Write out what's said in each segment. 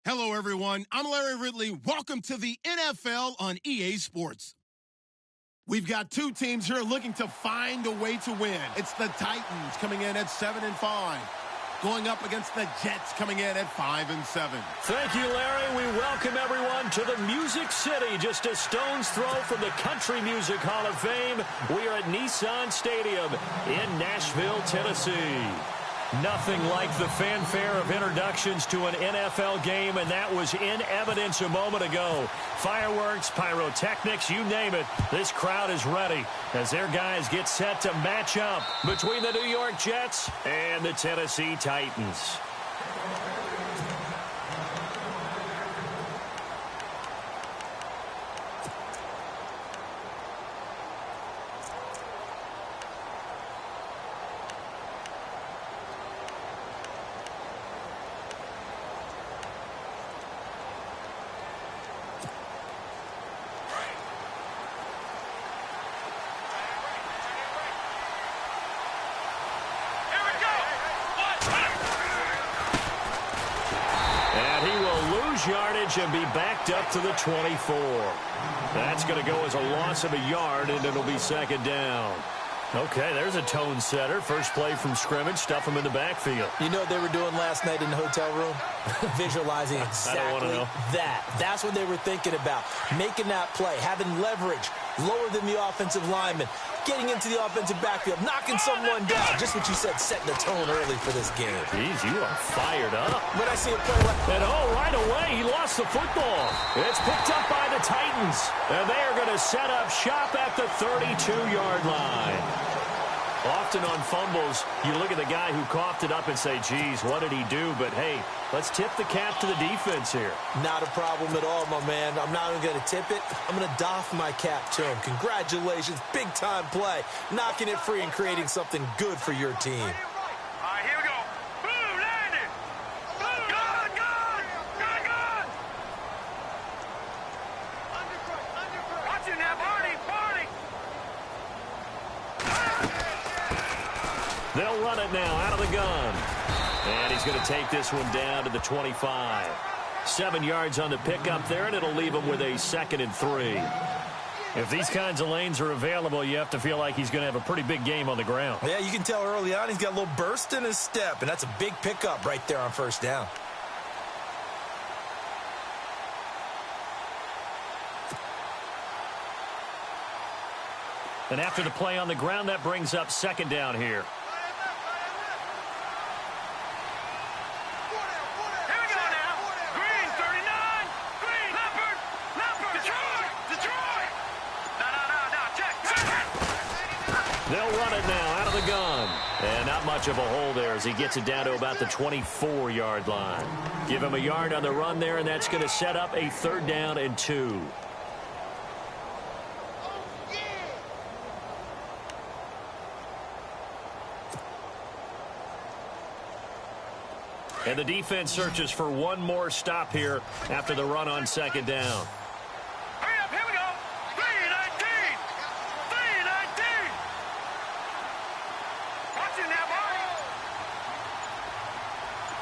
Hello, everyone. I'm Larry Ridley. Welcome to the NFL on EA Sports. We've got two teams here looking to find a way to win. It's the Titans coming in at 7-5, going up against the Jets coming in at 5-7. Thank you, Larry. We welcome everyone to the Music City, just a stone's throw from the Country Music Hall of Fame. We are at Nissan Stadium in Nashville, Tennessee. Nothing like the fanfare of introductions to an NFL game, and that was in evidence a moment ago. Fireworks, pyrotechnics, you name it. This crowd is ready as their guys get set to match up between the New York Jets and the Tennessee Titans. Yardage and be backed up to the 24. That's going to go as a loss of a yard, and it'll be second down. Okay, there's a tone setter. First play from scrimmage, stuff them in the backfield. You know what they were doing last night in the hotel room? Visualizing exactly that. That's what they were thinking about. Making that play, having leverage, lower than the offensive lineman, getting into the offensive backfield, knocking someone down. Just what you said, setting the tone early for this game. Jeez, you are fired up. When I see a play like and right away, he lost the football. It's picked up by the Titans, and they are going to set up shop at the 32-yard line. Often on fumbles, you look at the guy who coughed it up and say, geez, what did he do? But, hey, let's tip the cap to the defense here. Not a problem at all, my man. I'm not even going to tip it. I'm going to doff my cap to him. Congratulations. Big-time play. Knocking it free and creating something good for your team. All right, here we go. Boom, landed. Boom, gun. Watch it now, Barney. They'll run it now out of the gun. And he's going to take this one down to the 25. 7 yards on the pickup there, and it'll leave him with a 2nd and 3. If these kinds of lanes are available, you have to feel like he's going to have a pretty big game on the ground. Yeah, you can tell early on he's got a little burst in his step, and that's a big pickup right there on first down. And after the play on the ground, that brings up 2nd down here. They'll run it now out of the gun. And not much of a hole there as he gets it down to about the 24-yard line. Give him a yard on the run there, and that's going to set up a 3rd down and 2. And the defense searches for one more stop here after the run on 2nd down. Hurry up, here we go. 3-19. Watch it now, Barney.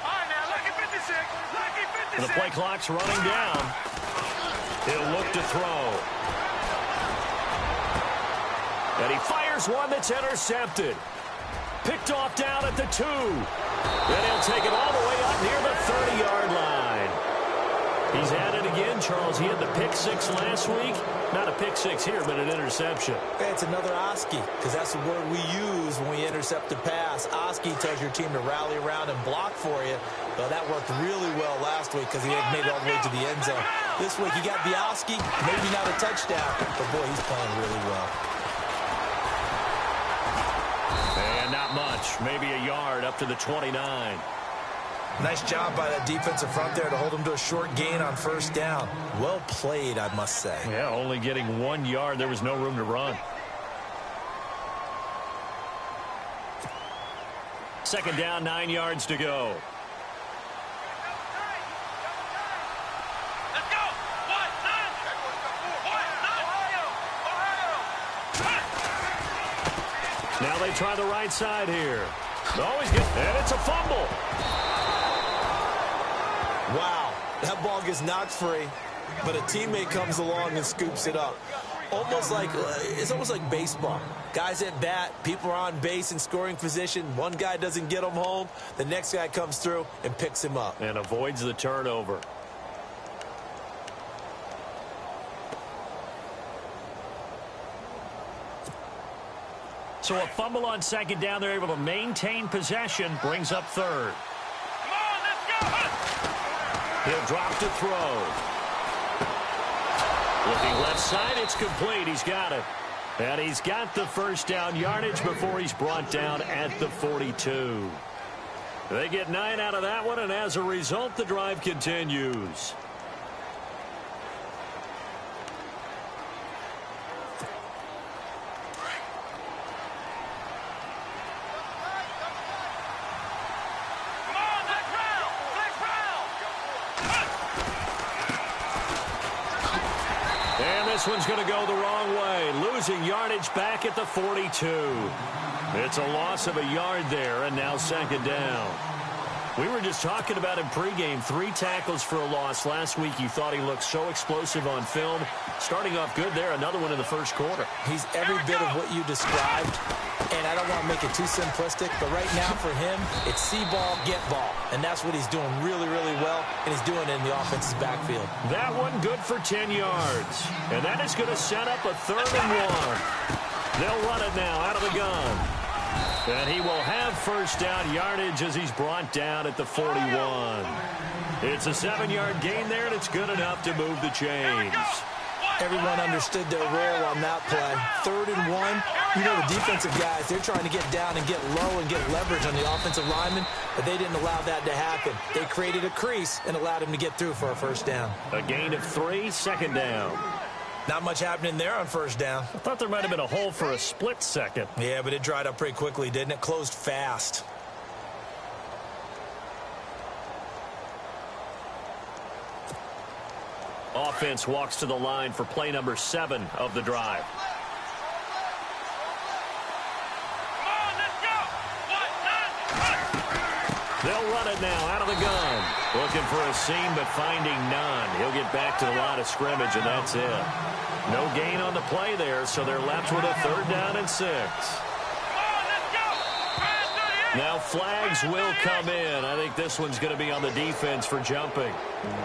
All right, now, lucky 56. And the play clock's running down. He'll look to throw. And he fires one that's intercepted. Picked off down at the 2. Then he'll take it all the way up near the 30-yard line. He's at it again, Charles. He had the pick 6 last week. Not a pick 6 here, but an interception. Hey, it's another Oski, because that's the word we use when we intercept the pass. Oski tells your team to rally around and block for you. Well, that worked really well last week because he had made it all the way to the end zone. This week, he got the Oski, maybe not a touchdown, but boy, he's playing really well. Not much, maybe a yard up to the 29. Nice job by that defensive front there to hold him to a short gain on first down. Well played, I must say. Yeah, only getting 1 yard. There was no room to run. 2nd down, 9 yards to go. Let's go. 1-9. Now they try the right side here. Always good. And it's a fumble. Wow. That ball gets knocked free, but a teammate comes along and scoops it up. It's almost like baseball. Guys at bat, people are on base in scoring position. One guy doesn't get him home. The next guy comes through and picks him up. And avoids the turnover. So a fumble on second down. They're able to maintain possession. Brings up third. Come on, let's go! He'll drop to throw. Looking left side, it's complete. He's got it. And he's got the first down yardage before he's brought down at the 42. They get 9 out of that one, and as a result, the drive continues. This one's going to go the wrong way. Losing yardage back at the 42. It's a loss of a yard there, and now second down. We were just talking about him pregame. 3 tackles for a loss. Last week you thought he looked so explosive on film. Starting off good there. Another one in the first quarter. He's every bit of what you described. And I don't want to make it too simplistic, but right now for him, it's see ball, get ball. And that's what he's doing really, really well, and he's doing it in the offense's backfield. That one good for 10 yards. And that is going to set up a 3rd and 1. They'll run it now out of the gun. And he will have first down yardage as he's brought down at the 41. It's a 7-yard gain there, and it's good enough to move the chains. Everyone understood their role on that play. 3rd and 1. You know, the defensive guys, they're trying to get down and get low and get leverage on the offensive lineman, but they didn't allow that to happen. They created a crease and allowed him to get through for a first down. A gain of 3, second down. Not much happening there on first down. I thought there might have been a hole for a split second. Yeah, but it dried up pretty quickly, didn't it? Closed fast. Offense walks to the line for play number 7 of the drive. They'll run it now out of the gun. Looking for a seam, but finding none. He'll get back to the line of scrimmage, and that's it. No gain on the play there, so they're left with a 3rd down and 6. Now flags will come in. I think this one's going to be on the defense for jumping.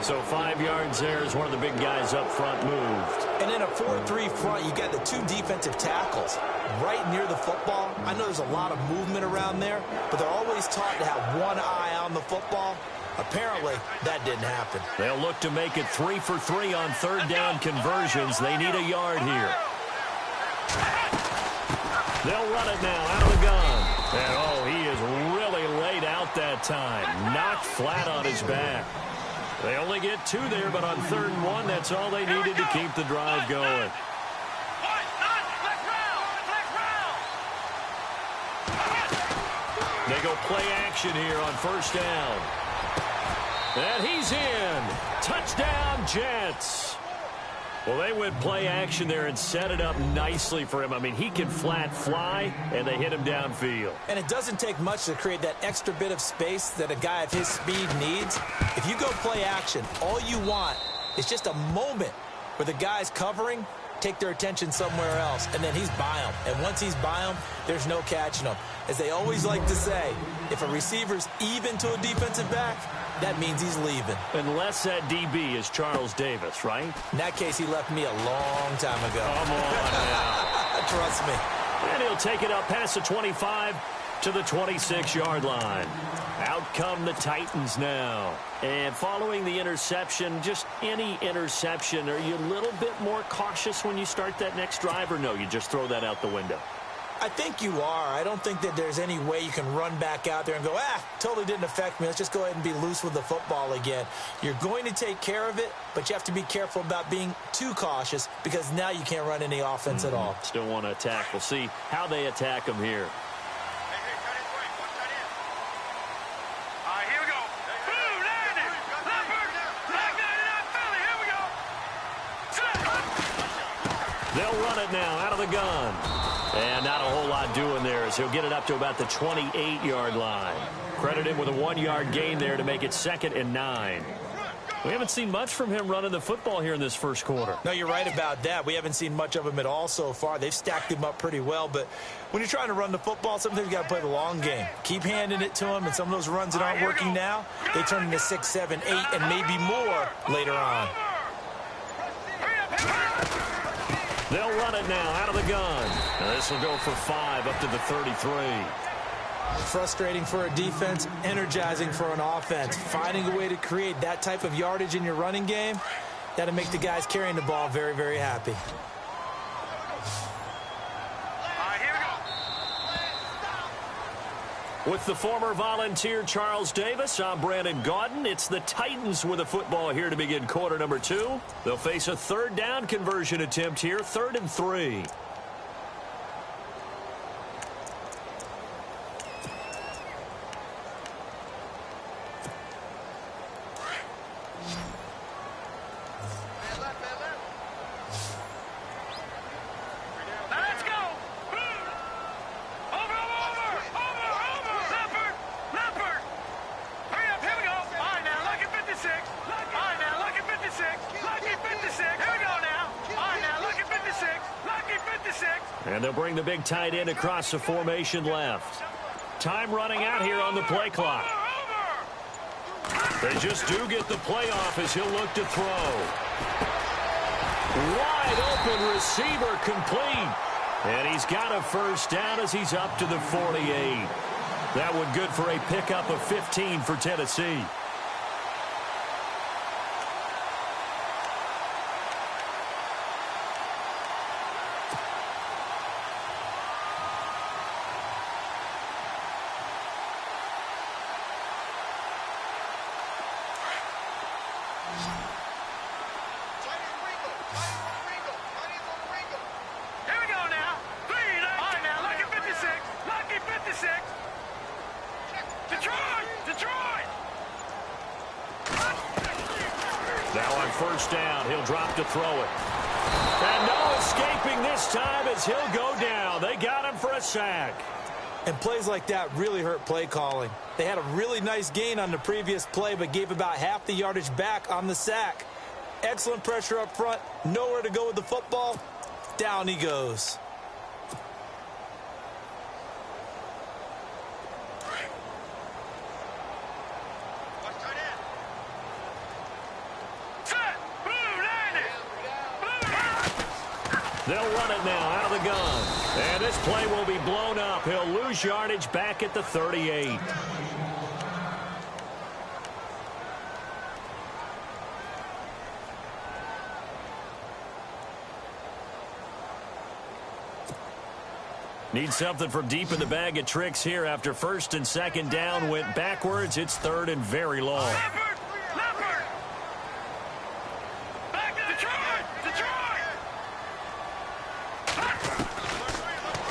So 5 yards there as one of the big guys up front moved. And in a 4-3 front, you got the 2 defensive tackles right near the football. I know there's a lot of movement around there, but they're always taught to have one eye on the football. Apparently, that didn't happen. They'll look to make it 3 for 3 on 3rd down conversions. They need a yard here. They'll run it now out of the gun. And, oh, he is really laid out that time. Knocked flat on his back. They only get 2 there, but on 3rd and 1, that's all they needed to keep the drive going. They go play action here on first down. And he's in. Touchdown, Jets. Well, they went play action there and set it up nicely for him. I mean, he can flat fly, and they hit him downfield. And it doesn't take much to create that extra bit of space that a guy of his speed needs. If you go play action, all you want is just a moment where the guy's covering, take their attention somewhere else, and then he's by him. And once he's by him, there's no catching him. As they always like to say, if a receiver's even to a defensive back, that means he's leaving. Unless that DB is Charles Davis, right? In that case, he left me a long time ago. Come on now. Trust me. And he'll take it up past the 25 to the 26-yard line. Out come the Titans now. And following the interception, just any interception, are you a little bit more cautious when you start that next drive, or no, you just throw that out the window? I think you are. I don't think that there's any way you can run back out there and go, totally didn't affect me. Let's just go ahead and be loose with the football again. You're going to take care of it, but you have to be careful about being too cautious because now you can't run any offense at all. Still want to attack. We'll see how they attack him here. They'll run it now out of the gun. And not a whole lot doing there as he'll get it up to about the 28-yard line. Credit him with a 1-yard gain there to make it 2nd and 9. We haven't seen much from him running the football here in this first quarter. No, you're right about that. We haven't seen much of him at all so far. They've stacked him up pretty well, but when you're trying to run the football, sometimes you got to play the long game. Keep handing it to him, and some of those runs that aren't working now, they turn into 6, 7, 8, and maybe more later on. They'll run it now out of the gun. Now this will go for 5 up to the 33. Frustrating for a defense, energizing for an offense. Finding a way to create that type of yardage in your running game, that'll make the guys carrying the ball very, very happy. With the former Volunteer Charles Davis, I'm Brandon Gaudin. It's the Titans with the football here to begin quarter number 2. They'll face a third down conversion attempt here, 3rd and 3. And they'll bring the big tight end across the formation left. Time running out here on the play clock. They just do get the play off as he'll look to throw. Wide open receiver complete. And he's got a first down as he's up to the 48. That one good for a pickup of 15 for Tennessee. Now on first down, he'll drop to throw it. And no escaping this time as he'll go down. They got him for a sack. And plays like that really hurt play calling. They had a really nice gain on the previous play, but gave about half the yardage back on the sack. Excellent pressure up front. Nowhere to go with the football. Down he goes. They'll run it now out of the gun. And this play will be blown up. He'll lose yardage back at the 38. Need something from deep in the bag of tricks here after first and second down went backwards. It's 3rd and very long.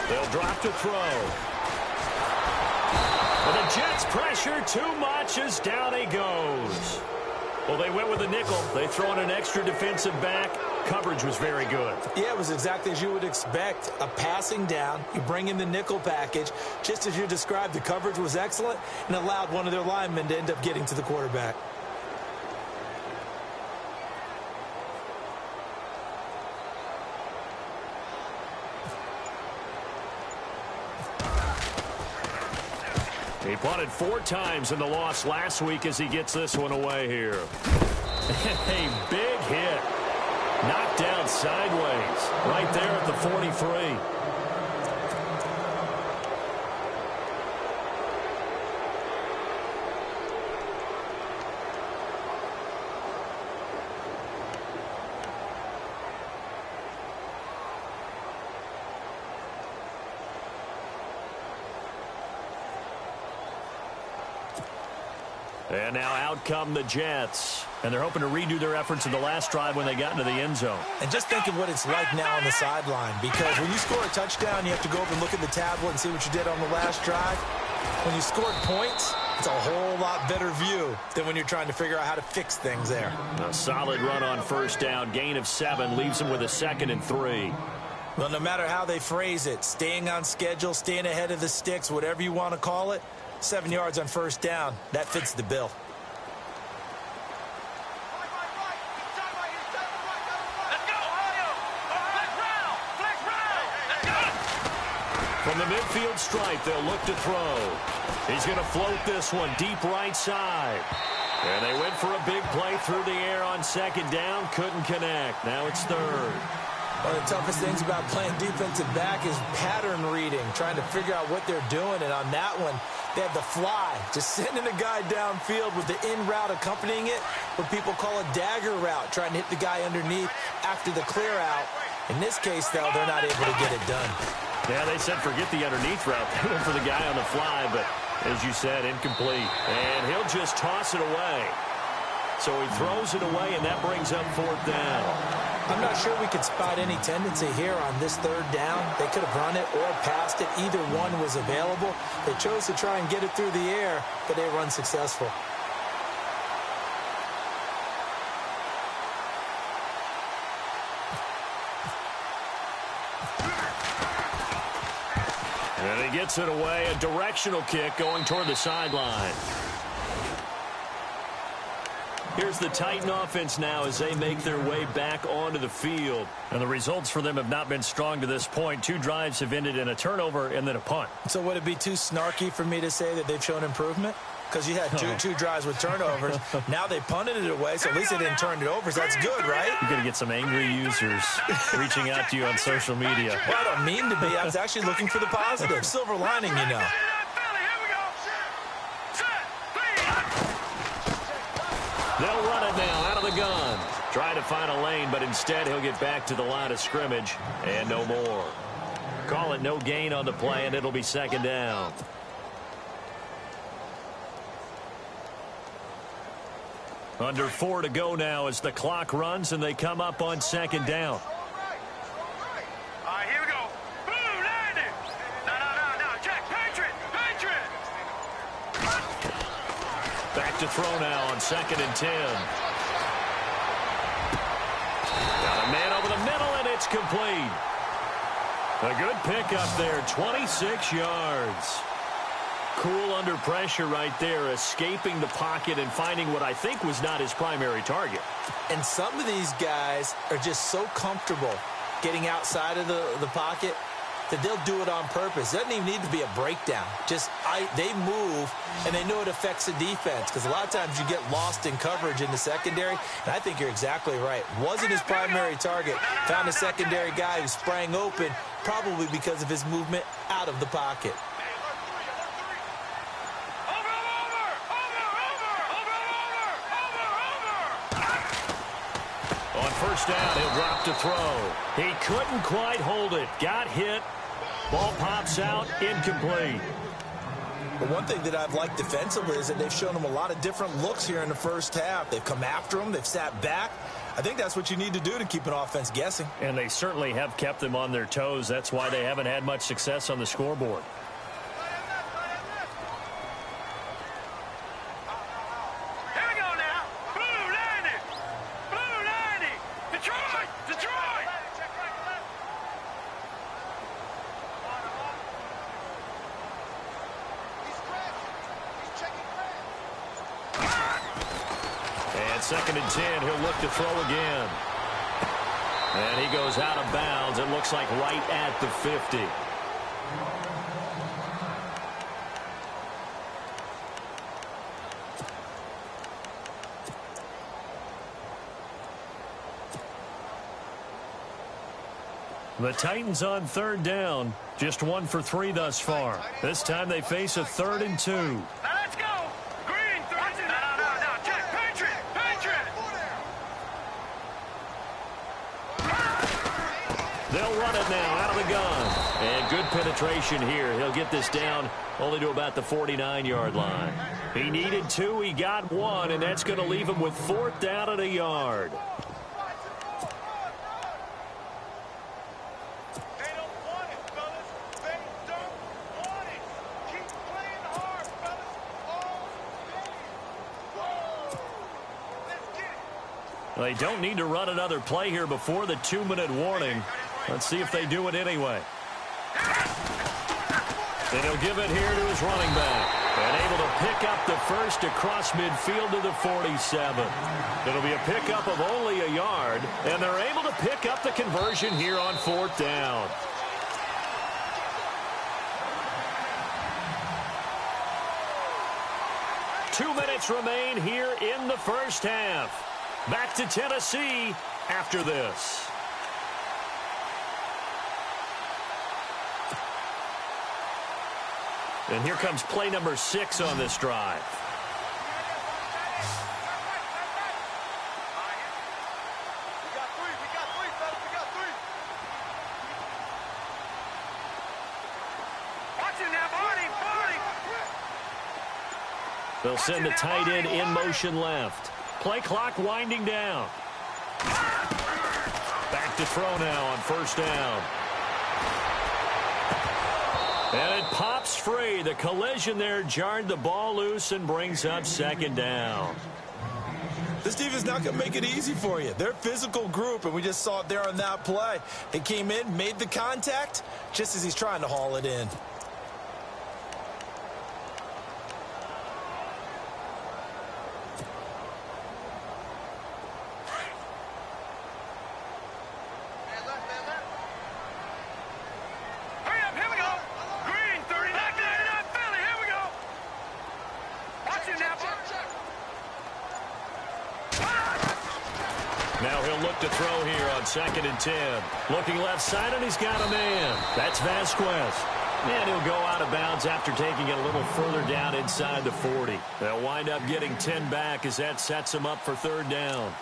They'll drop to throw. And the Jets pressure too much as down he goes. Well, they went with a nickel. They throw in an extra defensive back. Coverage was very good. Yeah, it was exactly as you would expect. A passing down. You bring in the nickel package. Just as you described, the coverage was excellent and allowed one of their linemen to end up getting to the quarterback. He punted 4 times in the loss last week as he gets this one away here. A big hit. Knocked down sideways right there at the 43. And now out come the Jets. And they're hoping to redo their efforts in the last drive when they got into the end zone. And just think of what it's like now on the sideline. Because when you score a touchdown, you have to go over and look at the tablet and see what you did on the last drive. When you scored points, it's a whole lot better view than when you're trying to figure out how to fix things there. A solid run on first down. Gain of 7 leaves them with a 2nd and 3. Well, no matter how they phrase it, staying on schedule, staying ahead of the sticks, whatever you want to call it, 7 yards on first down, that fits the bill. From the midfield stripe, they'll look to throw. He's going to float this one deep right side. And they went for a big play through the air on second down. Couldn't connect. Now it's third. One of the toughest things about playing defensive back is pattern reading, trying to figure out what they're doing. And on that one, they had the fly, just sending a guy downfield with the in route accompanying it, what people call a dagger route, trying to hit the guy underneath after the clear out. In this case, though, they're not able to get it done. Yeah, they said forget the underneath route. They went for the guy on the fly, but as you said, incomplete. And he'll just toss it away. So he throws it away, and that brings up fourth down. I'm not sure we could spot any tendency here on this third down. They could have run it or passed it. Either one was available. They chose to try and get it through the air, but they were unsuccessful. And he gets it away, a directional kick going toward the sideline. Here's the Titan offense now as they make their way back onto the field. And the results for them have not been strong to this point. 2 drives have ended in a turnover and then a punt. So would it be too snarky for me to say that they've shown improvement? Because you had two drives with turnovers. Now they punted it away, so at least they didn't turn it over. So that's good, right? You're going to get some angry users reaching out to you on social media. Well, I don't mean to be. I was actually looking for the positive. Silver lining, you know. They'll run it now out of the gun. Try to find a lane, but instead he'll get back to the line of scrimmage and no more. Call it no gain on the play, and it'll be second down. Under 4 to go now as the clock runs and they come up on second down. All right, here we go. Boom, land it. No, check, Patriot. Back to throw now on 2nd and 10. Got a man over the middle, and it's complete. A good pickup there, 26 yards. Cool under pressure right there, escaping the pocket and finding what I think was not his primary target. And some of these guys are just so comfortable getting outside of the pocket that they'll do it on purpose. It doesn't even need to be a breakdown. They move, and they know it affects the defense because a lot of times you get lost in coverage in the secondary, and I think you're exactly right. Wasn't his primary target. Found a secondary guy who sprang open, probably because of his movement out of the pocket. On first down, he'll drop to throw. He couldn't quite hold it. Got hit. Ball pops out, incomplete. But one thing that I've liked defensively is that they've shown him a lot of different looks here in the first half. They've come after him. They've sat back. I think that's what you need to do to keep an offense guessing. And they certainly have kept them on their toes. That's why they haven't had much success on the scoreboard. And 2nd and 10, he'll look to throw again. And he goes out of bounds. It looks like right at the 50. The Titans on 3rd down. Just 1 for 3 thus far. This time they face a 3rd and 2. Now let's go. Green, no, check, Patriot. They'll run it now out of the gun. And good penetration here. He'll get this down only to about the 49-yard line. He needed 2. He got 1, and that's going to leave him with 4th down and a yard. They don't need to run another play here before the 2-minute warning. Let's see if they do it anyway. And he'll give it here to his running back. And able to pick up the first across midfield to the 47. It'll be a pickup of only a yard. And they're able to pick up the conversion here on 4th down. minutes remain here in the first half. Back to Tennessee after this. And here comes play number 6 on this drive. They'll send the tight end in motion left. Play clock winding down. Back to throw now on first down. And it pops free. The collision there jarred the ball loose and brings up second down. This defense is not going to make it easy for you. They're a physical group, and we just saw it there on that play. It came in, made the contact, just as he's trying to haul it in. Now he'll look to throw here on 2nd and 10. Looking left side, and he's got a man. That's Vasquez. And he'll go out of bounds after taking it a little further down inside the 40. They'll wind up getting 10 back as that sets him up for third down.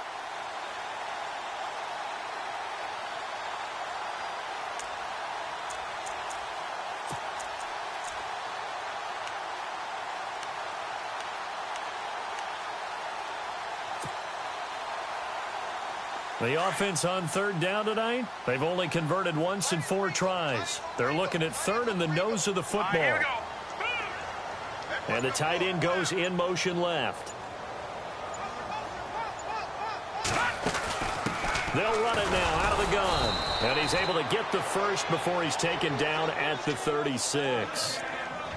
The offense on third down tonight, they've only converted once in 4 tries. They're looking at third in the nose of the football. And the tight end goes in motion left. They'll run it now out of the gun. And he's able to get the first before he's taken down at the 36.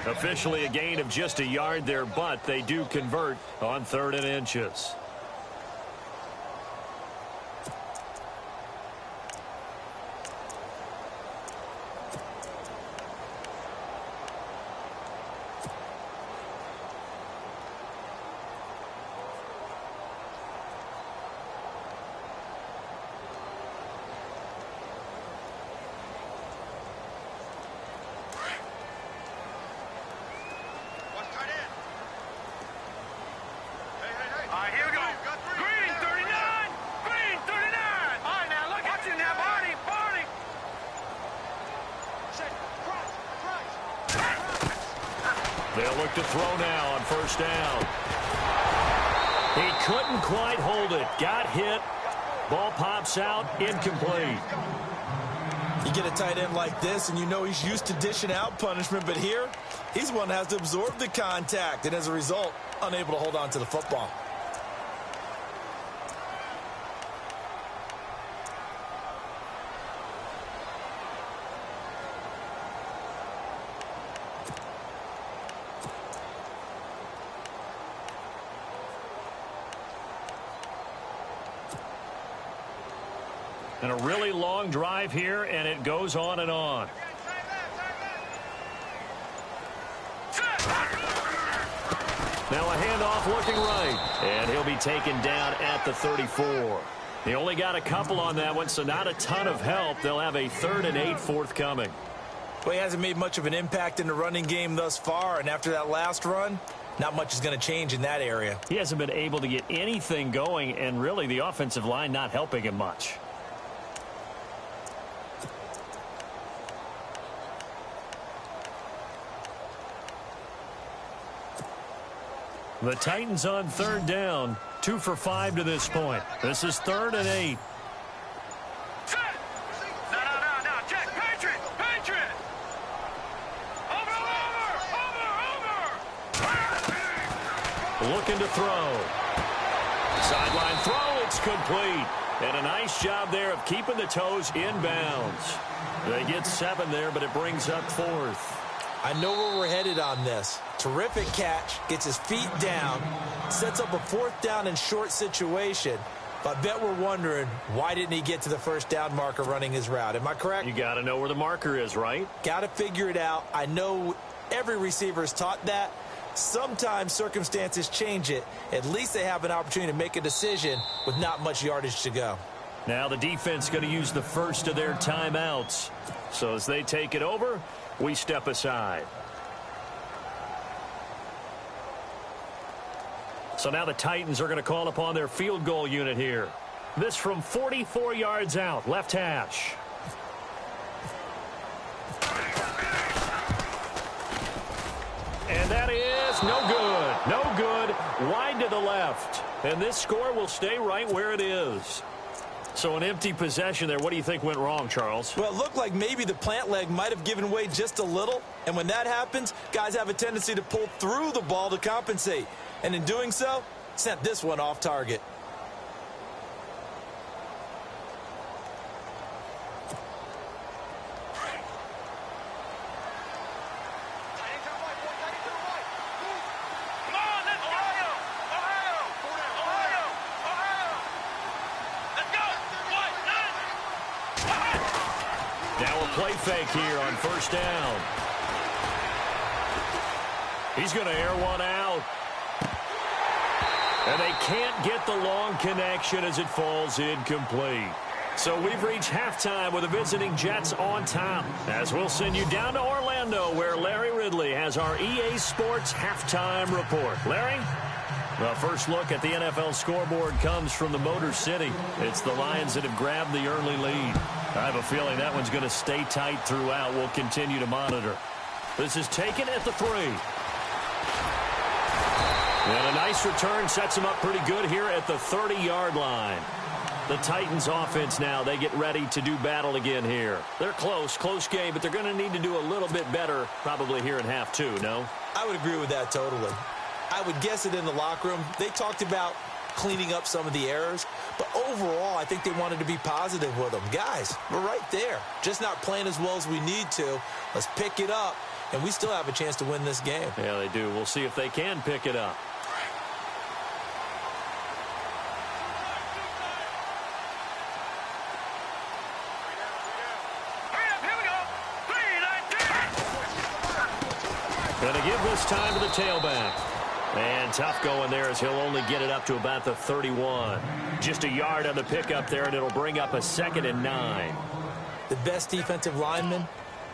Officially a gain of just a yard there, but they do convert on 3rd and inches. They'll look to throw now on first down. He couldn't quite hold it. Got hit. Ball pops out. Incomplete. You get a tight end like this, and you know he's used to dishing out punishment, but here, he's the one that has to absorb the contact, and as a result, unable to hold on to the football. And a really long drive here, and it goes on and on. Now a handoff looking right, and he'll be taken down at the 34. He only got a couple on that one, so not a ton of help. They'll have a 3rd and 8 forthcoming. Well, he hasn't made much of an impact in the running game thus far, and after that last run, not much is going to change in that area. He hasn't been able to get anything going, and really the offensive line not helping him much. The Titans on 3rd down, 2 for 5 to this point. This is 3rd and 8. No, check, Patriot! Over! Looking to throw. Sideline throw, it's complete. And a nice job there of keeping the toes in bounds. They get 7 there, but it brings up 4th. I know where we're headed on this. Terrific catch, gets his feet down, sets up a 4th down and short situation. But I bet we're wondering, why didn't he get to the first down marker running his route? Am I correct? You got to know where the marker is, right? Got to figure it out. I know every receiver is taught that. Sometimes circumstances change it. At least they have an opportunity to make a decision with not much yardage to go. Now the defense going to use the first of their timeouts. So as they take it over, we step aside. So now the Titans are going to call upon their field goal unit here. This from 44 yards out, left hash. And that is no good. No good. Wide to the left. And this score will stay right where it is. So an empty possession there. What do you think went wrong, Charles? Well, it looked like maybe the plant leg might have given way just a little. And when that happens, guys have a tendency to pull through the ball to compensate. And in doing so, sent this one off target. Now a play fake here on first down. He's going to air one out. And they can't get the long connection as it falls incomplete. So we've reached halftime with the visiting Jets on top. As we'll send you down to Orlando where Larry Ridley has our EA Sports halftime report. Larry? The first look at the NFL scoreboard comes from the Motor City. It's the Lions that have grabbed the early lead. I have a feeling that one's going to stay tight throughout. We'll continue to monitor. This is taken at the 3. And a nice return sets them up pretty good here at the 30-yard line. The Titans offense now, they get ready to do battle again here. They're close game, but they're going to need to do a little bit better probably here in half 2, no? I would agree with that totally. I would guess it in the locker room. They talked about cleaning up some of the errors, but overall I think they wanted to be positive with them. Guys, we're right there. Just not playing as well as we need to. Let's pick it up, and we still have a chance to win this game. Yeah, they do. We'll see if they can pick it up. Going to give this time to the tailback. And tough going there as he'll only get it up to about the 31. Just a yard on the pickup there, and it'll bring up a 2nd and 9. The best defensive linemen,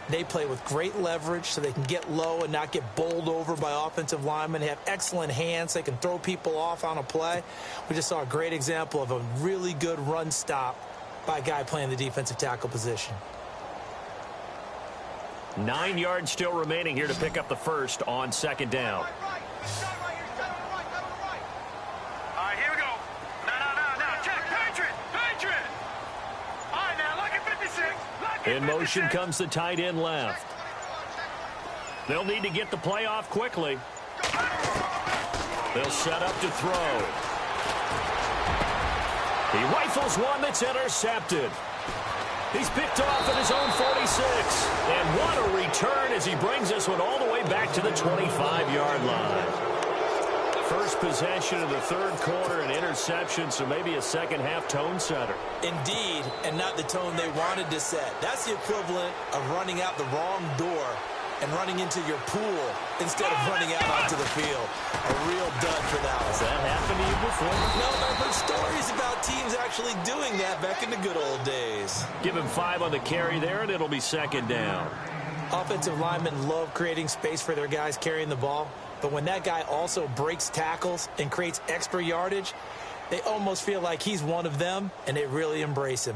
they play with great leverage so they can get low and not get bowled over by offensive linemen. They have excellent hands. They can throw people off on a play. We just saw a great example of a really good run stop by a guy playing the defensive tackle position. 9 yards still remaining here to pick up the first on 2nd down. Here we go. Now, check. Patriot. All right, now, look at 56. In motion comes the tight end left. They'll need to get the play off quickly. They'll set up to throw. He rifles one that's intercepted. He's picked off at his own 46. And what a return as he brings this one all the way back to the 25-yard line. First possession of the third quarter, an interception, so maybe a second-half tone setter. Indeed, and not the tone they wanted to set. That's the equivalent of running out the wrong door and running into your pool instead of running out onto the field. A real dud for that one. Has that happened to you before? No, but I've heard stories about teams actually doing that back in the good old days. Give him 5 on the carry there, and it'll be 2nd down. Offensive linemen love creating space for their guys carrying the ball, but when that guy also breaks tackles and creates extra yardage, they almost feel like he's one of them, and they really embrace him.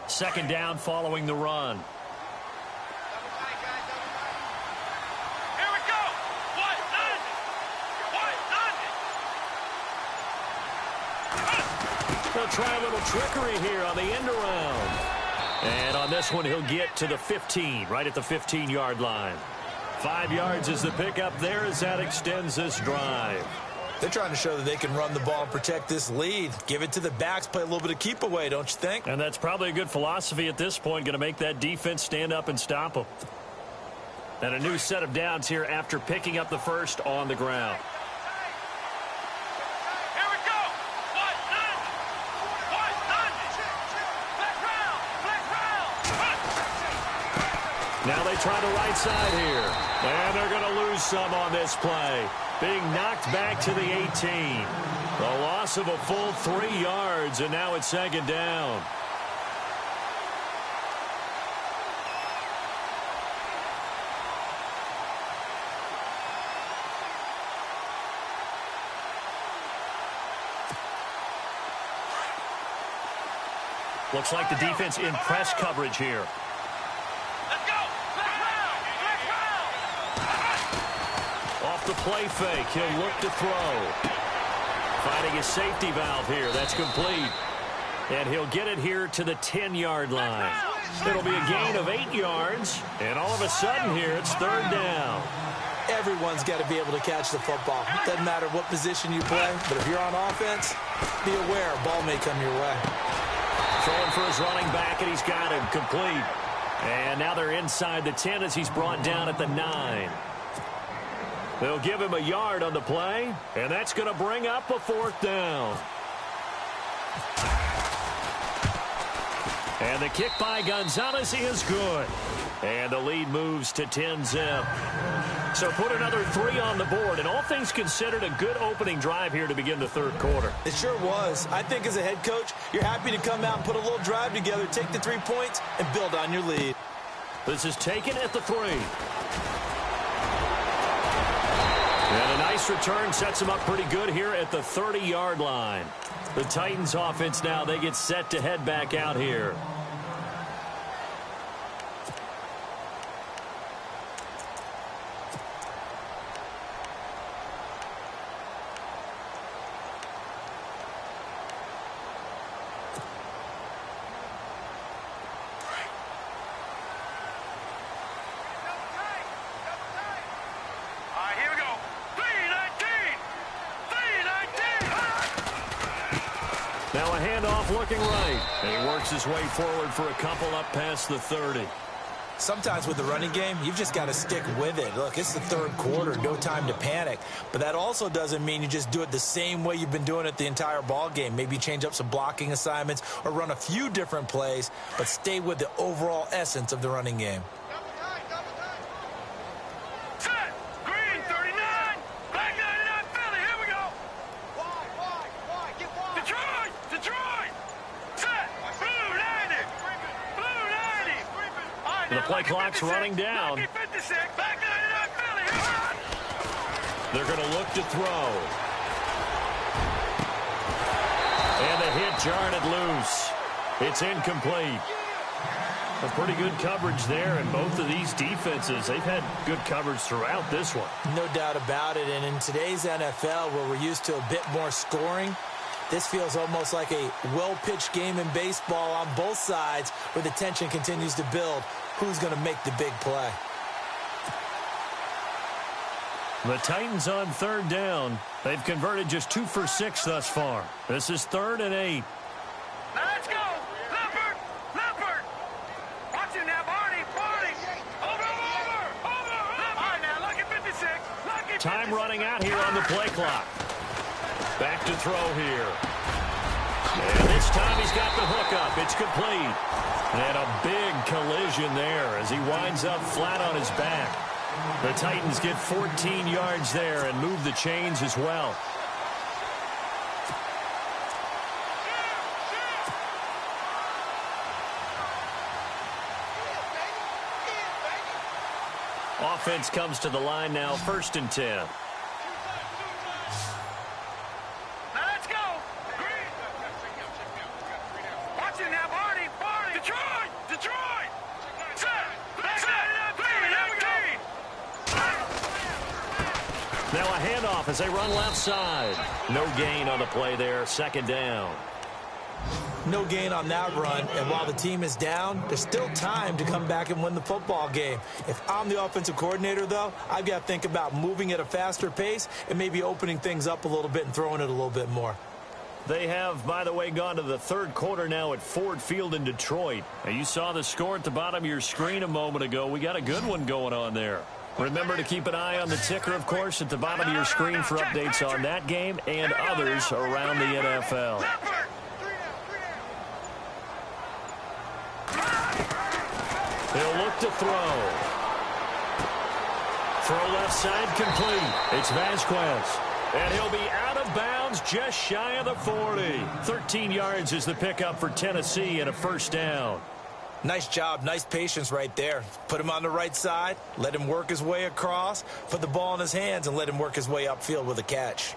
Second down following the run. Here we go. They'll try a little trickery here on the end around. And on this one, he'll get to the 15, right at the 15-yard line. 5 yards is the pickup there as that extends this drive. They're trying to show that they can run the ball and protect this lead. Give it to the backs, play a little bit of keep away, don't you think? And that's probably a good philosophy at this point, going to make that defense stand up and stop them. And a new set of downs here after picking up the first on the ground. Here we go. Back round. Now they try the right side here. And they're going to lose some on this play. Being knocked back to the 18. A loss of a full 3 yards, and now it's second down. Looks like the defense in press coverage here. Let's go. Let's round. Off the play fake, he'll look to throw. Finding his safety valve here. That's complete. And he'll get it here to the 10-yard line. It'll be a gain of 8 yards. And all of a sudden here, it's third down. Everyone's got to be able to catch the football. Doesn't matter what position you play, but if you're on offense, be aware a ball may come your way. Throwing for his running back, and he's got him complete. And now they're inside the 10 as he's brought down at the 9. They'll give him a yard on the play, and that's going to bring up a fourth down. And the kick by Gonzalez is good. And the lead moves to 10-zip. So put another 3 on the board, and all things considered, a good opening drive here to begin the third quarter. It sure was. I think as a head coach, you're happy to come out and put a little drive together, take the 3 points, and build on your lead. This is taken at the 3. And a nice return sets him up pretty good here at the 30-yard line. The Titans offense now, they get set to head back out here. Now a handoff looking right. And he works his way forward for a couple up past the 30. Sometimes with the running game, you've just got to stick with it. Look, it's the third quarter, no time to panic. But that also doesn't mean you just do it the same way you've been doing it the entire ball game. Maybe change up some blocking assignments or run a few different plays, but stay with the overall essence of the running game. The play clock's running down. They're going to look to throw. And the hit jarred it loose. It's incomplete. A pretty good coverage there, and both of these defenses, they've had good coverage throughout this one. No doubt about it, and in today's NFL, where we're used to a bit more scoring, this feels almost like a well-pitched game in baseball on both sides where the tension continues to build. Who's going to make the big play? The Titans on third down. They've converted just 2 for 6 thus far. This is 3rd and 8. Now let's go! Leopard! Leopard! Watch it now, Barney! Barney! Over! All right, now, lucky 56. Lucky 56. Time running out here on the play clock. Back to throw here. And this time he's got the hook up. It's complete. And a big collision there as he winds up flat on his back. The Titans get 14 yards there and move the chains as well. Offense comes to the line now, 1st and 10. Now a handoff as they run left side. No gain on the play there, 2nd down. No gain on that run, and while the team is down, there's still time to come back and win the football game. If I'm the offensive coordinator, though, I've got to think about moving at a faster pace and maybe opening things up a little bit and throwing it a little bit more. They have, by the way, gone to the 3rd quarter now at Ford Field in Detroit. Now, you saw the score at the bottom of your screen a moment ago. We got a good one going on there. Remember to keep an eye on the ticker, of course, at the bottom of your screen for updates on that game and others around the NFL. They'll look look to throw. Throw left side complete. It's Vasquez. And he'll be out of bounds just shy of the 40. 13 yards is the pickup for Tennessee and a first down. Nice job, nice patience right there. Put him on the right side, let him work his way across, put the ball in his hands, and let him work his way upfield with a catch.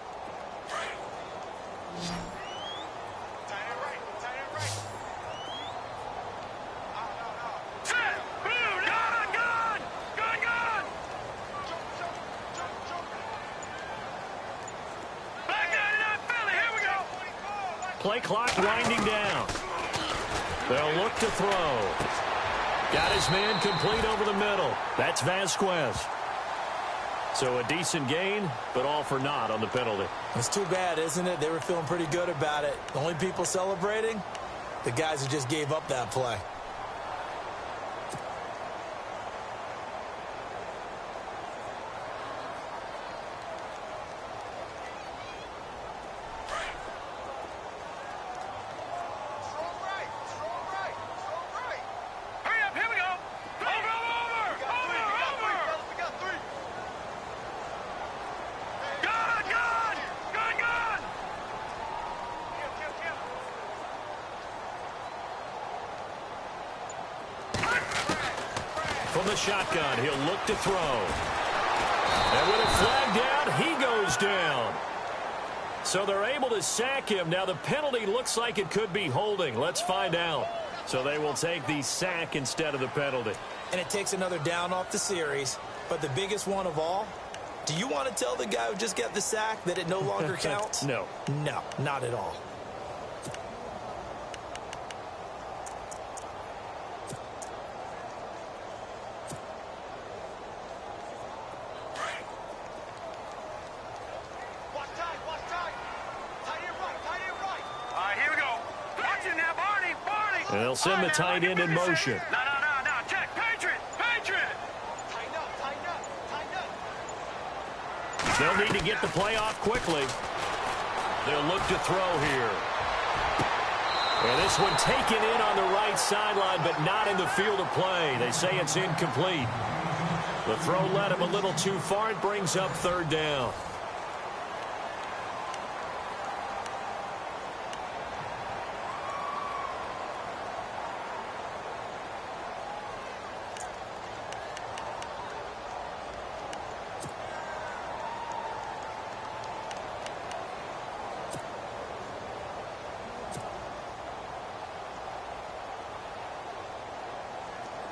Play clock winding down. They'll look to throw. Got his man complete over the middle. That's Vasquez. So a decent gain, but all for naught on the penalty. It's too bad, isn't it? They were feeling pretty good about it. The only people celebrating, the guys who just gave up that play. From the shotgun, he'll look to throw. And with a flag down, he goes down. So they're able to sack him. Now the penalty looks like it could be holding. Let's find out. So they will take the sack instead of the penalty. And it takes another down off the series. But the biggest one of all, do you want to tell the guy who just got the sack that it no longer counts? No. No, not at all. And they'll send the tight end in motion. No. Check. Patriot. Tighten up. They'll need to get the play off quickly. They'll look to throw here. And this one taken in on the right sideline, but not in the field of play. They say it's incomplete. The throw led him a little too far. It brings up third down.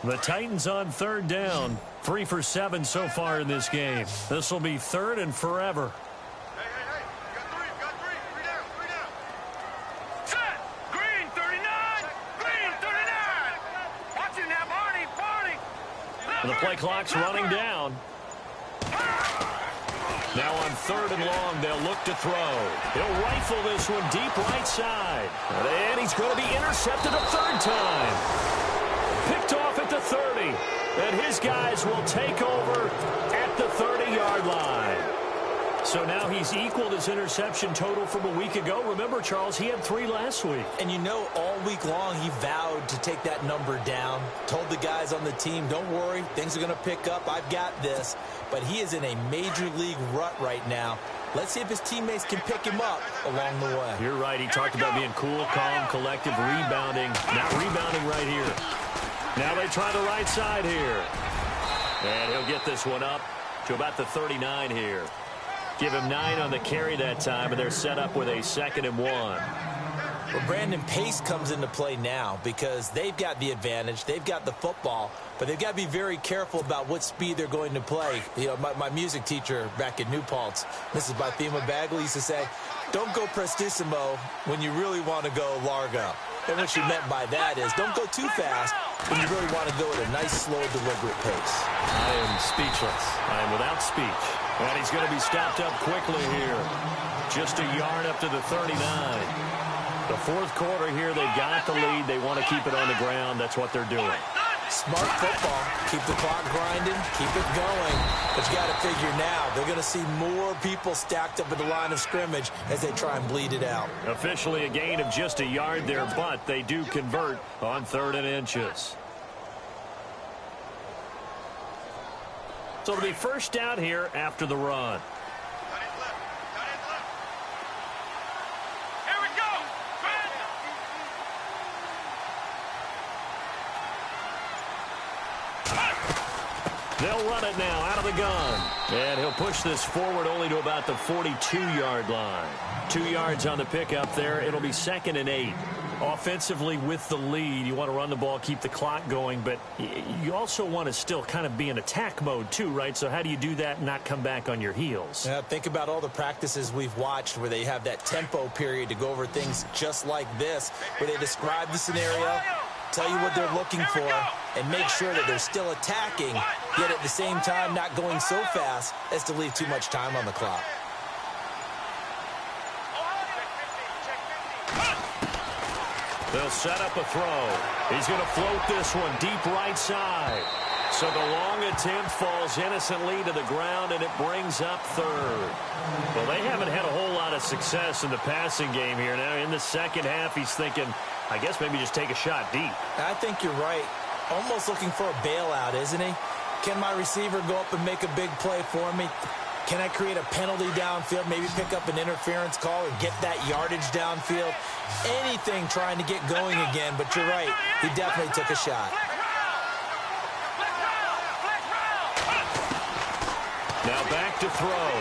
The Titans on third down. 3 for 7 so far in this game. This will be third and forever. Hey. You got three. Three down. Set. Green 39. Green 39. Watch it now, Barney. And the play clock's running down. Now on third and long, they'll look to throw. He'll rifle this one deep right side. And he's going to be intercepted a third time. Picked off at the 30. And his guys will take over at the 30-yard line. So now he's equaled his interception total from a week ago. Remember, Charles, he had 3 last week. And you know, all week long he vowed to take that number down. Told the guys on the team, don't worry, things are going to pick up. I've got this. But he is in a major league rut right now. Let's see if his teammates can pick him up along the way. You're right. He talked about being cool, calm, collective, rebounding. Not rebounding right here. Now they try the right side here. And he'll get this one up to about the 39 here. Give him 9 on the carry that time, and they're set up with a 2nd and 1. Well, Brandon, pace comes into play now because they've got the advantage. They've got the football, but they've got to be very careful about what speed they're going to play. You know, my music teacher back at New Paltz, Mrs. Bathema Bagley, used to say, don't go prestissimo when you really want to go largo. And what she meant by that is don't go too fast when you really want to go at a nice, slow, deliberate pace. I am speechless. I am without speech. And he's going to be stopped up quickly here. Just a yard up to the 39. The fourth quarter here, they've got the lead. They want to keep it on the ground. That's what they're doing. Smart football. Keep the clock grinding. Keep it going. But you got to figure now, they're going to see more people stacked up at the line of scrimmage as they try and bleed it out. Officially a gain of just a yard there, but they do convert on 3rd and inches. So it'll be first down here after the run. Here we go. They'll run it now out of the gun. And he'll push this forward only to about the 42-yard line. 2 yards on the pickup there. It'll be 2nd and 8. Offensively with the lead, you want to run the ball, keep the clock going, but you also want to still kind of be in attack mode too, right? So how do you do that and not come back on your heels? Yeah, think about all the practices we've watched where they have that tempo period to go over things just like this, where they describe the scenario, tell you what they're looking for, and make sure that they're still attacking, yet at the same time not going so fast as to leave too much time on the clock. They'll set up a throw. He's going to float this one deep right side. So the long attempt falls innocently to the ground, and it brings up 3rd. Well, they haven't had a whole lot of success in the passing game here. Now, in the second half, he's thinking, I guess maybe just take a shot deep. I think you're right. Almost looking for a bailout, isn't he? Can my receiver go up and make a big play for me? Can I create a penalty downfield, maybe pick up an interference call and get that yardage downfield? Anything trying to get going again, but you're right. He definitely took a shot. Now back to throw.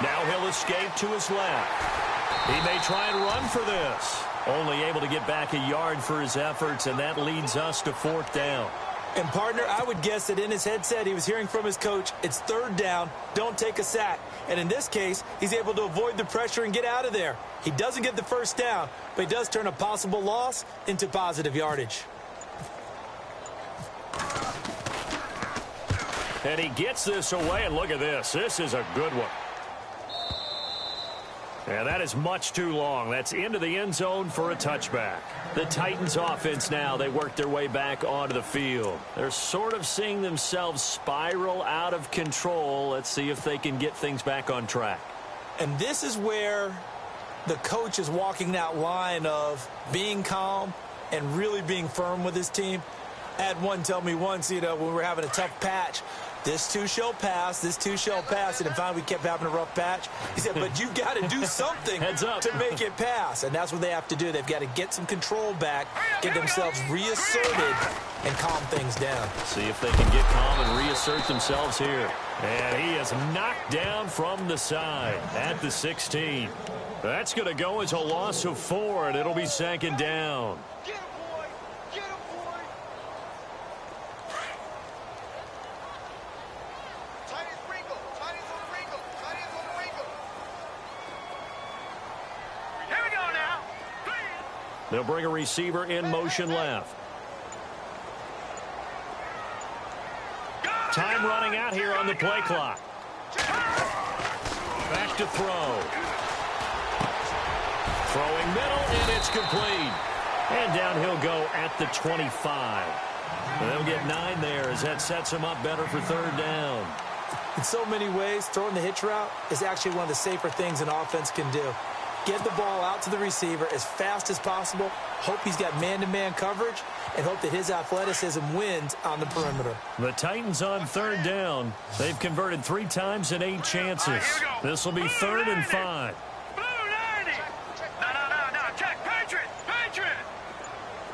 Now he'll escape to his left. He may try and run for this. Only able to get back a yard for his efforts, and that leads us to 4th down. And, partner, I would guess that in his headset he was hearing from his coach, it's 3rd down, don't take a sack. And in this case, he's able to avoid the pressure and get out of there. He doesn't get the first down, but he does turn a possible loss into positive yardage. And he gets this away, and look at this. This is a good one. Yeah, that is much too long. That's into the end zone for a touchback. The Titans offense now, they work their way back onto the field. They're sort of seeing themselves spiral out of control. Let's see if they can get things back on track. And this is where the coach is walking that line of being calm and really being firm with his team. I had one tell me once, when we were having a tough patch, this too shall pass, this too shall pass. And finally we kept having a rough patch. He said, but you've got to do something Heads up. to make it pass. And that's what they have to do. They've got to get some control back, get themselves reasserted, and calm things down. See if they can get calm and reassert themselves here. And he is knocked down from the side at the 16. That's going to go as a loss of 4, and it'll be 2nd down. Get him, boy! Get him, boy! Tight as Ringo! Tight as on Ringo! Tight as on Ringo! Here we go now! They'll bring a receiver in motion left. Time running out here on the play clock. Back to throw. Throwing middle, and it's complete. And down he'll go at the 25. And they'll get 9 there as that sets him up better for 3rd down. In so many ways, throwing the hitch route is actually one of the safer things an offense can do. Get the ball out to the receiver as fast as possible, hope he's got man-to-man coverage, and hope that his athleticism wins on the perimeter. The Titans on 3rd down. They've converted 3 times in 8 chances. This will be 3rd and 5. Blue 90! No. Check! Patriot!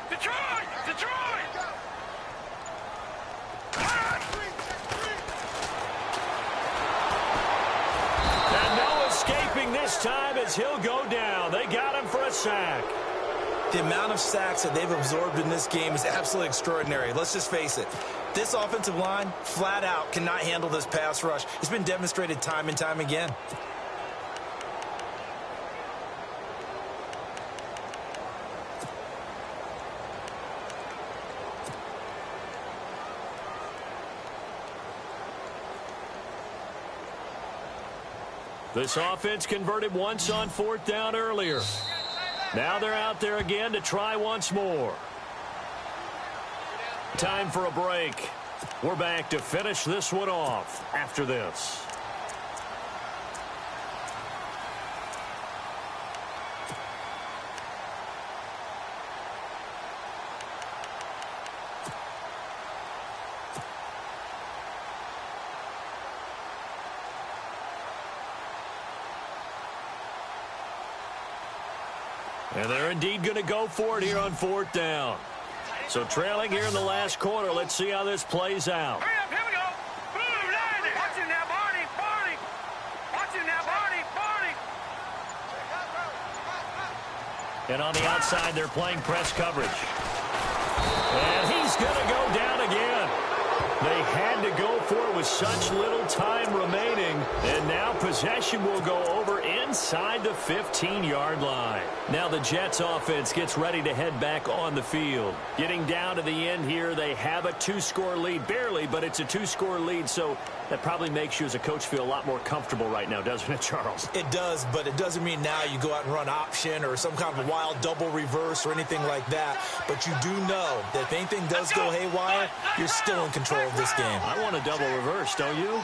Detroit! And no escaping this time as he'll go down. They got him for a sack. The amount of sacks that they've absorbed in this game is absolutely extraordinary. Let's just face it. This offensive line, flat out, cannot handle this pass rush. It's been demonstrated time and time again. This offense converted once on 4th down earlier. Now they're out there again to try once more. Time for a break. We're back to finish this one off after this. And they're indeed going to go for it here on 4th down. So trailing here in the last quarter. Let's see how this plays out. Hurry up, here we go. Boom, line it. Watch him now, Barney, Barney. Watch him now, Barney, Barney. And on the outside, they're playing press coverage. And he's going to go down again. They had to go for it with such little time remaining. And now possession will go over inside the 15-yard line. Now the Jets offense gets ready to head back on the field. Getting down to the end here, they have a 2-score lead. Barely, but it's a 2-score lead, so that probably makes you as a coach feel a lot more comfortable right now, doesn't it, Charles? It does, but it doesn't mean now you go out and run option or some kind of wild double reverse or anything like that. But you do know that if anything does go haywire, you're still in control of this game. I want a double reverse, don't you?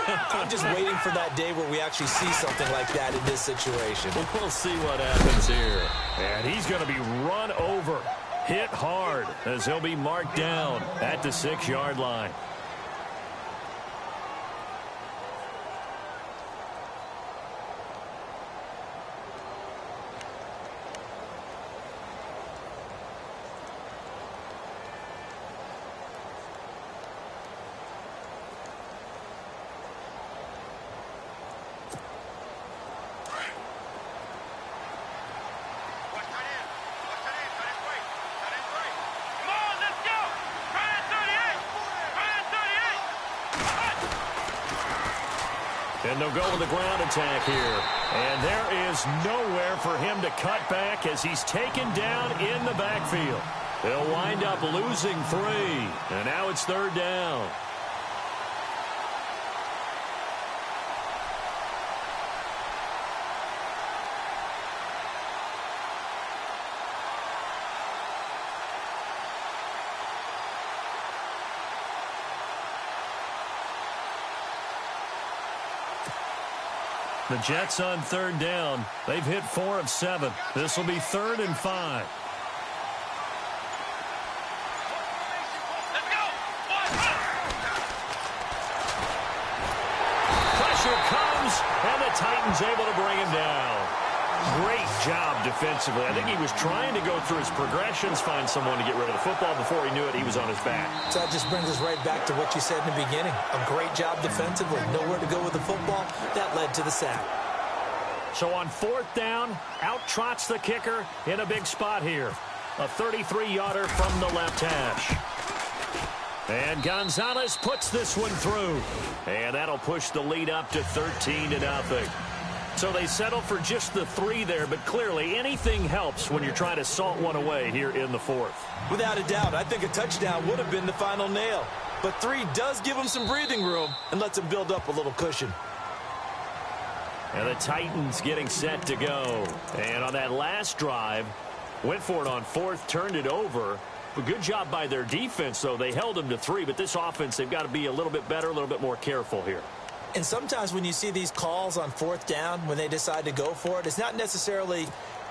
I'm just waiting for that day where we actually see something like that in this situation. We'll see what happens here. And he's going to be run over, hit hard, as he'll be marked down at the 6-yard line. And they'll go with the ground attack here. And there is nowhere for him to cut back as he's taken down in the backfield. They'll wind up losing 3. And now it's 3rd down. The Jets on 3rd down. They've hit 4 of 7. This will be 3rd and 5. Let's go. Pressure comes, and the Titans able to bring him down. Great job defensively. I think he was trying to go through his progressions, find someone to get rid of the football. Before he knew it, he was on his back. So that just brings us right back to what you said in the beginning. A great job defensively. Nowhere to go with the football. That led to the sack. So on 4th down, out trots the kicker in a big spot here. A 33-yarder from the left hash. And Gonzalez puts this one through. And that'll push the lead up to 13-0. So they settle for just the 3 there, but clearly anything helps when you're trying to salt one away here in the 4th. Without a doubt, I think a touchdown would have been the final nail. But 3 does give them some breathing room and lets them build up a little cushion. And the Titans getting set to go. And on that last drive, went for it on 4th, turned it over. A good job by their defense, though. They held them to 3, but this offense, they've got to be a little bit better, a little bit more careful here. And sometimes when you see these calls on 4th down, when they decide to go for it, it's not necessarily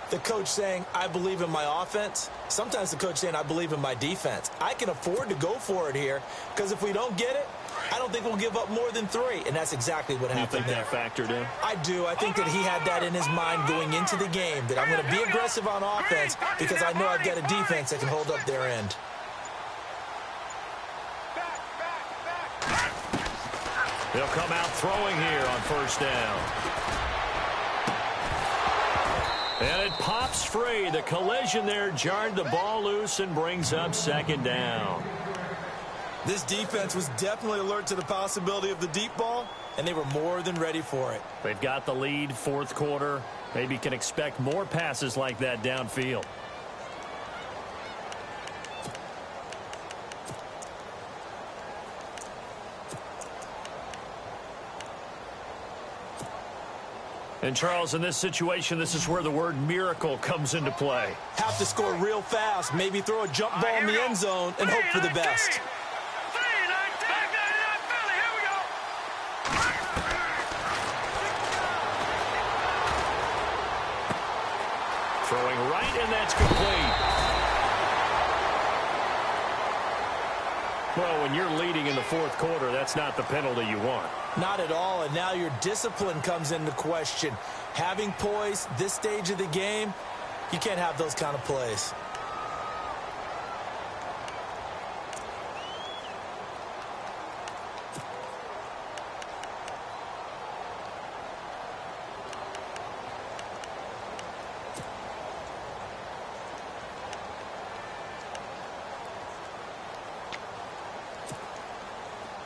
the coach saying, I believe in my offense. Sometimes the coach saying, I believe in my defense. I can afford to go for it here because if we don't get it, I don't think we'll give up more than 3. And that's exactly what happened there. You think that factored in? I do. I think that he had that in his mind going into the game, that I'm going to be aggressive on offense because I know I've got a defense that can hold up their end. They'll come out throwing here on 1st down. And it pops free. The collision there jarred the ball loose and brings up 2nd down. This defense was definitely alert to the possibility of the deep ball, and they were more than ready for it. They've got the lead, 4th quarter. Maybe can expect more passes like that downfield. And, Charles, in this situation, this is where the word miracle comes into play. Have to score real fast, maybe throw a jump ball in the end zone and hope for the best. Throwing right, and that's complete. Well, when you're leading in the 4th quarter, that's not the penalty you want. Not at all, and now your discipline comes into question. Having poise this stage of the game, You can't have those kind of plays.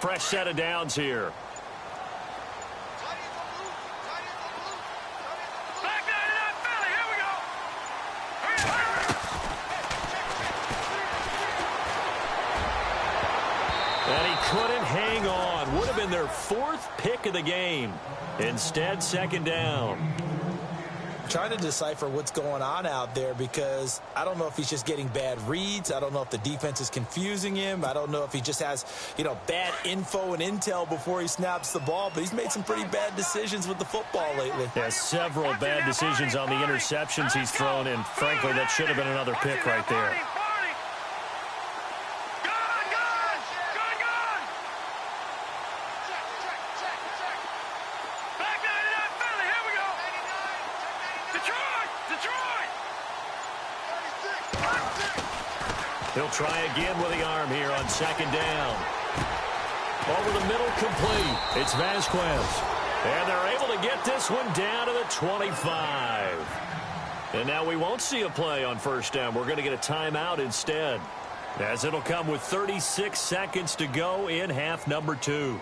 Fresh set of downs here. And he couldn't hang on. Would have been their 4th pick of the game. Instead, second down. Trying to decipher what's going on out there because I don't know if he's just getting bad reads. I don't know if the defense is confusing him. I don't know if he just has, bad info and intel before he snaps the ball. But he's made some pretty bad decisions with the football lately. Yeah, several bad decisions on the interceptions he's thrown, and frankly, that should have been another pick right there. He'll try again with the arm here on second down. Over the middle, complete. It's Vasquez. And they're able to get this one down to the 25. And now we won't see a play on first down. We're going to get a timeout instead, as it'll come with 36 seconds to go in half number 2.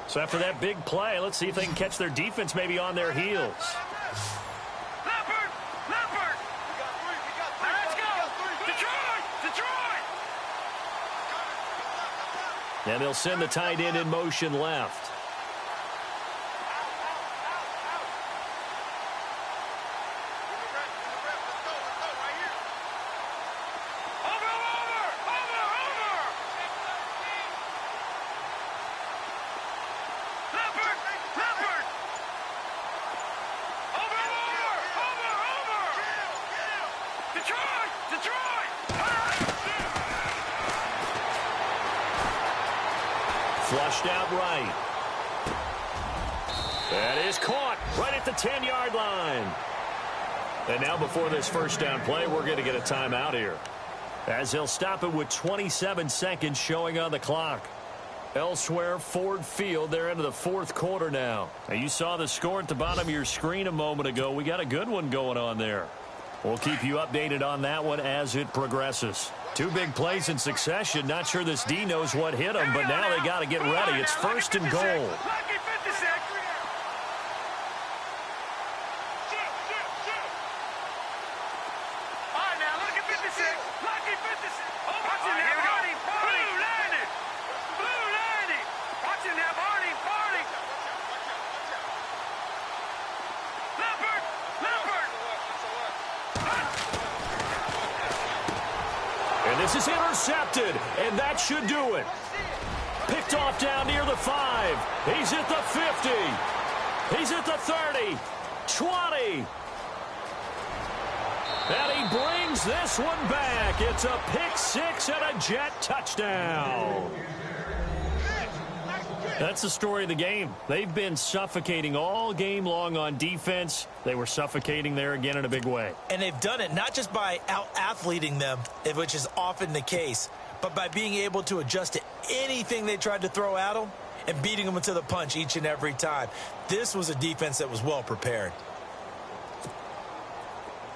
So after that big play, let's see if they can catch their defense maybe on their heels. Leopard! Leopard! Let's go! Detroit! Detroit! And they'll send the tight end in motion left. Flushed out right. That is caught right at the 10-yard line. And now before this first down play, we're going to get a timeout here, as they'll stop it with 27 seconds showing on the clock. Elsewhere, Ford Field, they're into the 4th quarter now. Now, you saw the score at the bottom of your screen a moment ago. We got a good one going on there. We'll keep you updated on that one as it progresses. 2 big plays in succession. Not sure this D knows what hit him, but now they got to get ready. It's 1st and goal. This is intercepted, and that should do it. Picked off down near the 5. He's at the 50. He's at the 30. 20. And he brings this one back. It's a pick 6 and a Jet touchdown. That's the story of the game. They've been suffocating all game long on defense. They were suffocating there again in a big way. And they've done it not just by out-athleting them, which is often the case, but by being able to adjust to anything they tried to throw at them and beating them to the punch each and every time. This was a defense that was well prepared.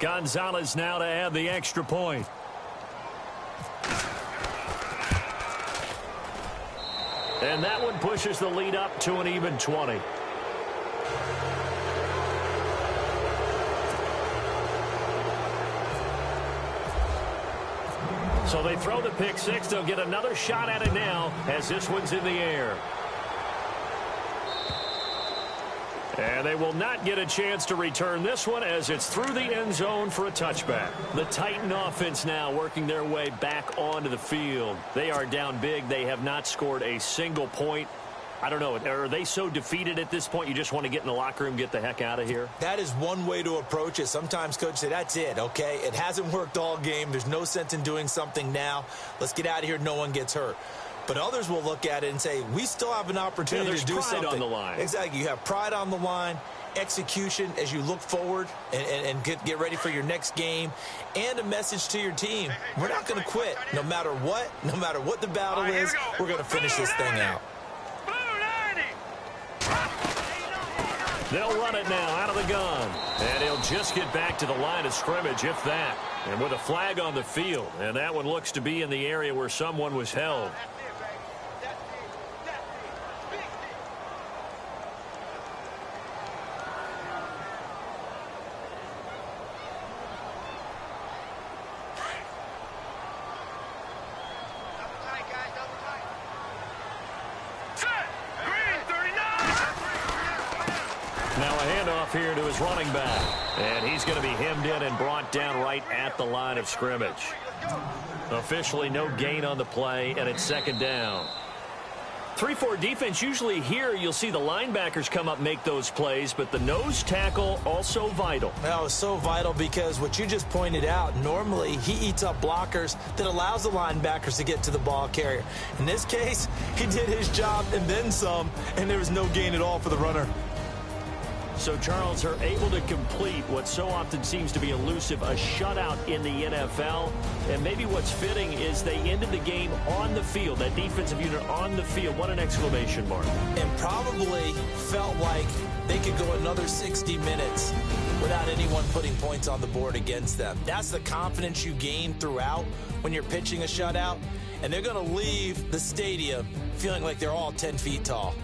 Gonzalez now to add the extra point. And that one pushes the lead up to an even 20. So they throw the pick 6. They'll get another shot at it now as this one's in the air. And they will not get a chance to return this one as it's through the end zone for a touchback. The Titan offense now working their way back onto the field. They are down big. They have not scored a single point. I don't know. Are they so defeated at this point you just want to get in the locker room, get the heck out of here? That is one way to approach it. Sometimes coaches say, that's it, okay? It hasn't worked all game. There's no sense in doing something now. Let's get out of here. No one gets hurt. But others will look at it and say, we still have an opportunity to do something. There's pride on the line. Exactly. You have pride on the line, execution as you look forward and get ready for your next game, and a message to your team. We're not going to quit. No matter what the battle is, we're going to finish this thing out. They'll run it now out of the gun. And he'll just get back to the line of scrimmage, if that. And with a flag on the field. And that one looks to be in the area where someone was held. Now a handoff here to his running back. And he's going to be hemmed in and brought down right at the line of scrimmage. Officially no gain on the play, and it's second down. 3-4 defense, usually here you'll see the linebackers come up, make those plays, but the nose tackle also vital. That was so vital because what you just pointed out, normally he eats up blockers that allows the linebackers to get to the ball carrier. In this case, he did his job and then some, and there was no gain at all for the runner. So, Charles, are able to complete what so often seems to be elusive, a shutout in the NFL. And maybe what's fitting is they ended the game on the field, that defensive unit on the field. What an exclamation mark. And probably felt like they could go another 60 minutes without anyone putting points on the board against them. That's the confidence you gain throughout when you're pitching a shutout. And they're going to leave the stadium feeling like they're all 10 feet tall.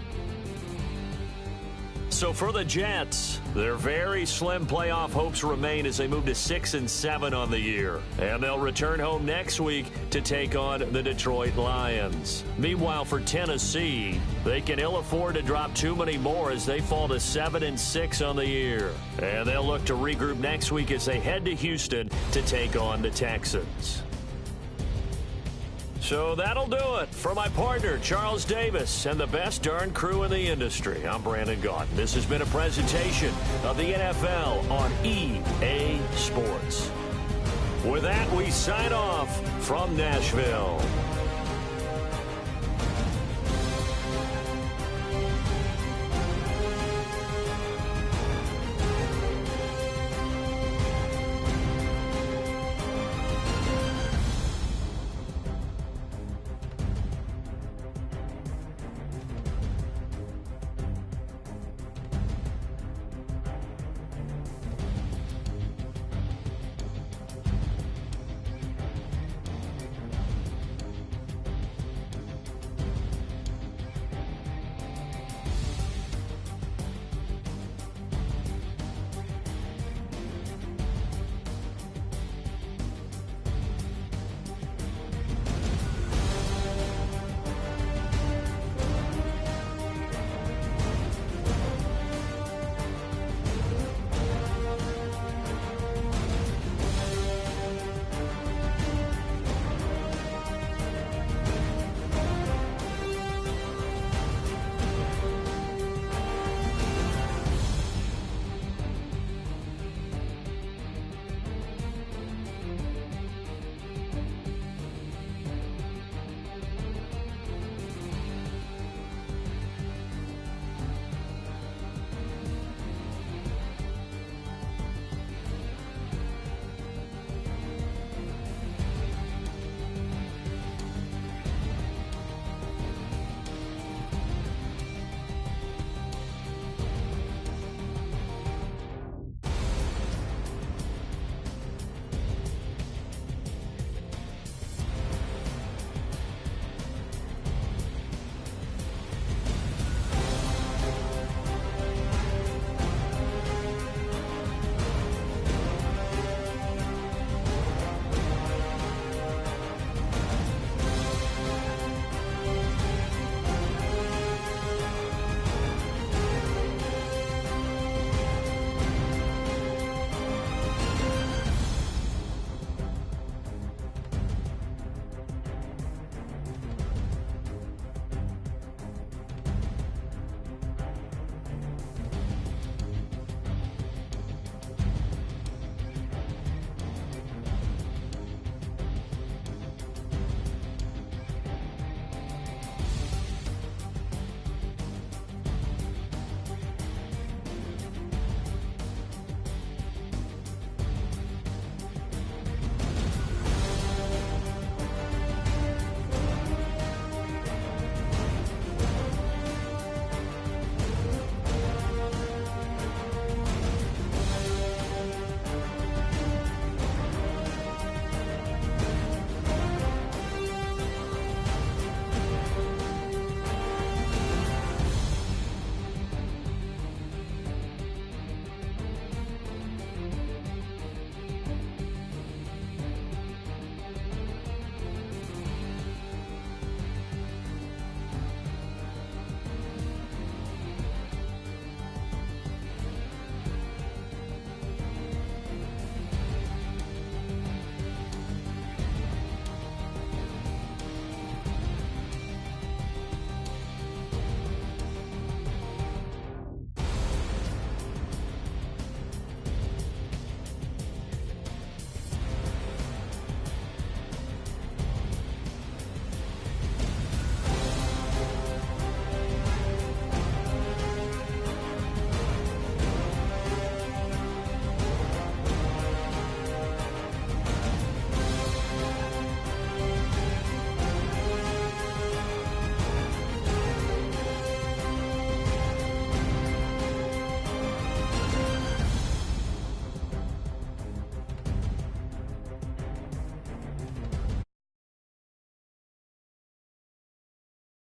So for the Jets, their very slim playoff hopes remain as they move to 6-7 on the year. And they'll return home next week to take on the Detroit Lions. Meanwhile, for Tennessee, they can ill afford to drop too many more as they fall to 7-6 on the year. And they'll look to regroup next week as they head to Houston to take on the Texans. So that'll do it. For my partner, Charles Davis, and the best darn crew in the industry, I'm Brandon Gaudin. This has been a presentation of the NFL on EA Sports. With that, we sign off from Nashville.